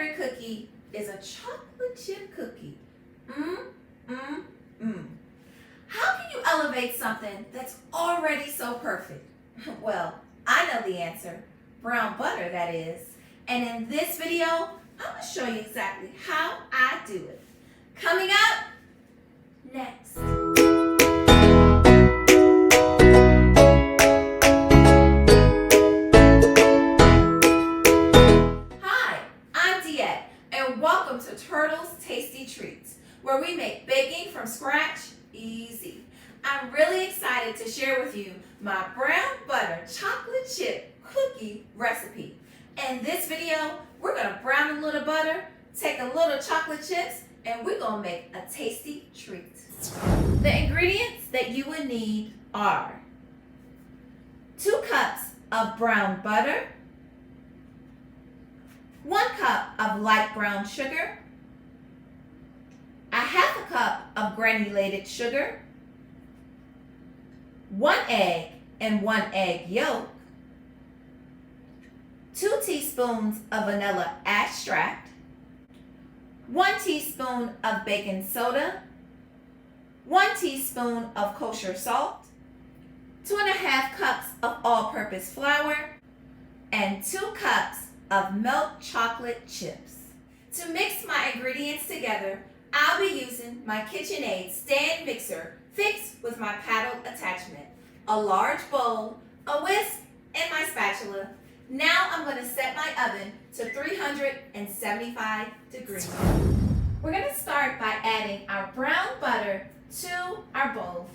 favorite cookie is a chocolate chip cookie. How can you elevate something that's already so perfect? Well, I know the answer. Brown butter, that is. And in this video, I'm going to show you exactly how I do it. Coming up next. Welcome to Turtles Tasty Treats, where we make baking from scratch easy. I'm really excited to share with you my brown butter chocolate chip cookie recipe. In this video, we're going to brown a little butter, take a little chocolate chips, and we're going to make a tasty treat. The ingredients that you would need are 2 cups of brown butter, 1 cup of light brown sugar, 1/2 cup of granulated sugar, 1 egg and 1 egg yolk, 2 teaspoons of vanilla extract, 1 teaspoon of baking soda, 1 teaspoon of kosher salt, 2.5 cups of all-purpose flour, and 2 cups of milk chocolate chips. To mix my ingredients together, I'll be using my KitchenAid stand mixer fixed with my paddle attachment, a large bowl, a whisk, and my spatula. Now I'm going to set my oven to 375 degrees. We're going to start by adding our brown butter to our bowl.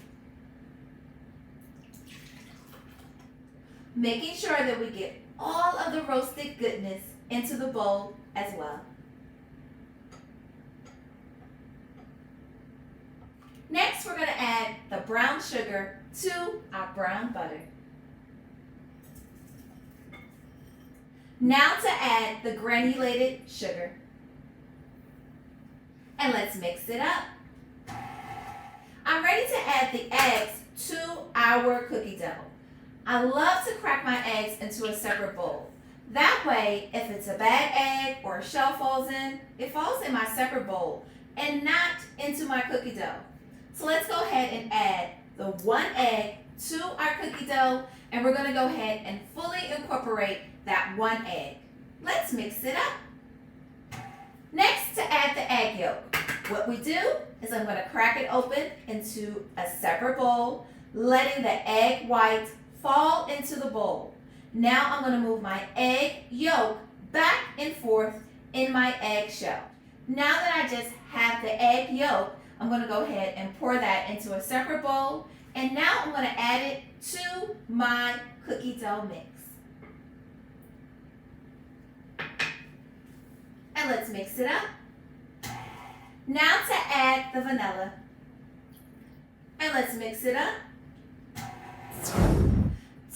Making sure that we get all of the roasted goodness into the bowl as well. Next, we're going to add the brown sugar to our brown butter. Now to add the granulated sugar. And let's mix it up. I'm ready to add the eggs to our cookie dough. I love to crack my eggs into a separate bowl. That way, if it's a bad egg or a shell falls in, it falls in my separate bowl and not into my cookie dough. So let's go ahead and add the 1 egg to our cookie dough, and we're going to go ahead and fully incorporate that 1 egg. Let's mix it up. Next, to add the egg yolk, what we do is I'm going to crack it open into a separate bowl, letting the egg white fall into the bowl. Now I'm going to move my egg yolk back and forth in my egg shell. Now that I just have the egg yolk, I'm going to go ahead and pour that into a separate bowl. And now I'm going to add it to my cookie dough mix. And let's mix it up. Now to add the vanilla. And let's mix it up.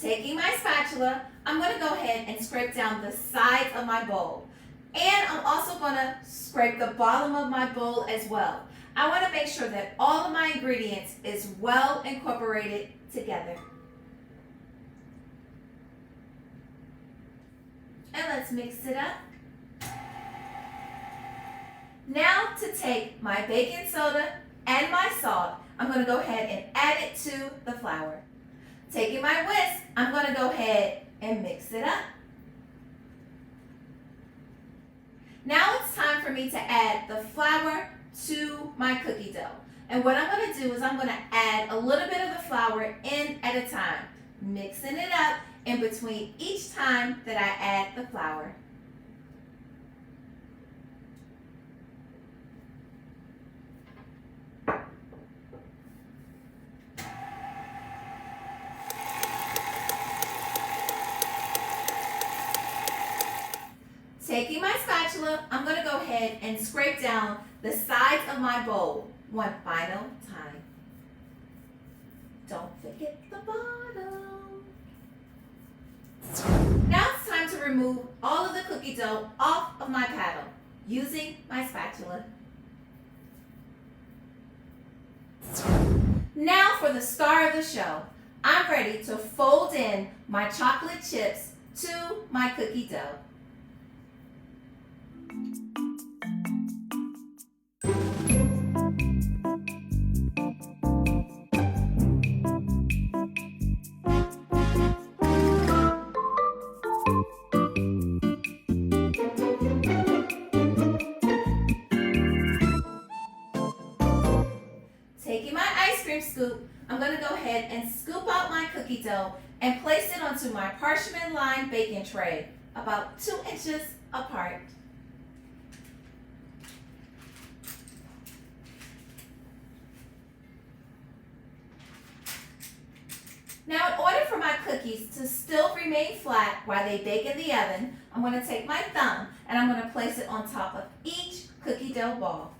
Taking my spatula, I'm going to go ahead and scrape down the sides of my bowl. And I'm also going to scrape the bottom of my bowl as well. I want to make sure that all of my ingredients is well incorporated together. And let's mix it up. Now to take my baking soda and my salt, I'm going to go ahead and add it to the flour. Taking my whisk, I'm going to go ahead and mix it up. Now it's time for me to add the flour to my cookie dough. And what I'm going to do is I'm going to add a little bit of the flour in at a time, mixing it up in between each time that I add the flour. Taking my spatula, I'm going to go ahead and scrape down the sides of my bowl one final time. Don't forget the bottom. Now it's time to remove all of the cookie dough off of my paddle using my spatula. Now for the star of the show. I'm ready to fold in my chocolate chips to my cookie dough. cream scoop, I'm going to go ahead and scoop out my cookie dough and place it onto my parchment-lined baking tray, about 2 inches apart. Now, in order for my cookies to still remain flat while they bake in the oven, I'm going to take my thumb and I'm going to place it on top of each cookie dough ball.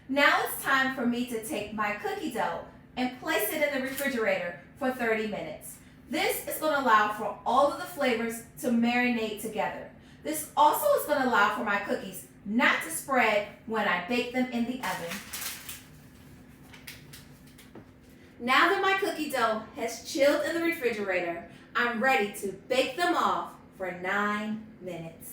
Now it's time for me to take my cookie dough and place it in the refrigerator for 30 minutes. This is going to allow for all of the flavors to marinate together. This also is going to allow for my cookies not to spread when I bake them in the oven. Now that my cookie dough has chilled in the refrigerator, I'm ready to bake them off for 9 minutes.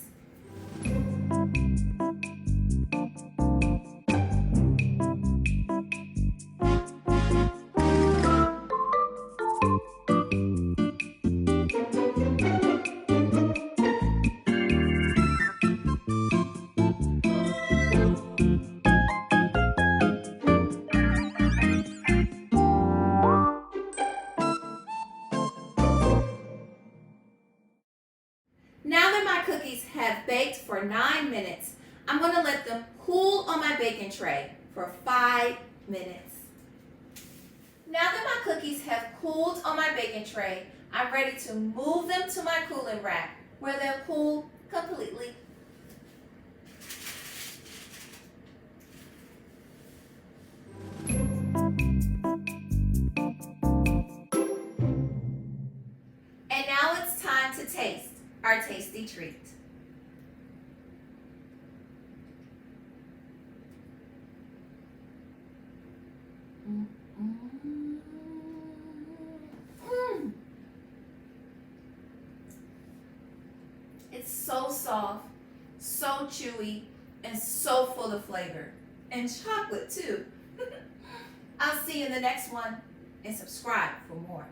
Now that my cookies have baked for 9 minutes, I'm going to let them cool on my baking tray for 5 minutes. Now that my cookies have cooled on my baking tray, I'm ready to move them to my cooling rack where they'll cool completely. And now it's time to taste our tasty treat. It's so soft, so chewy, and so full of flavor. And chocolate too. I'll see you in the next one, and subscribe for more.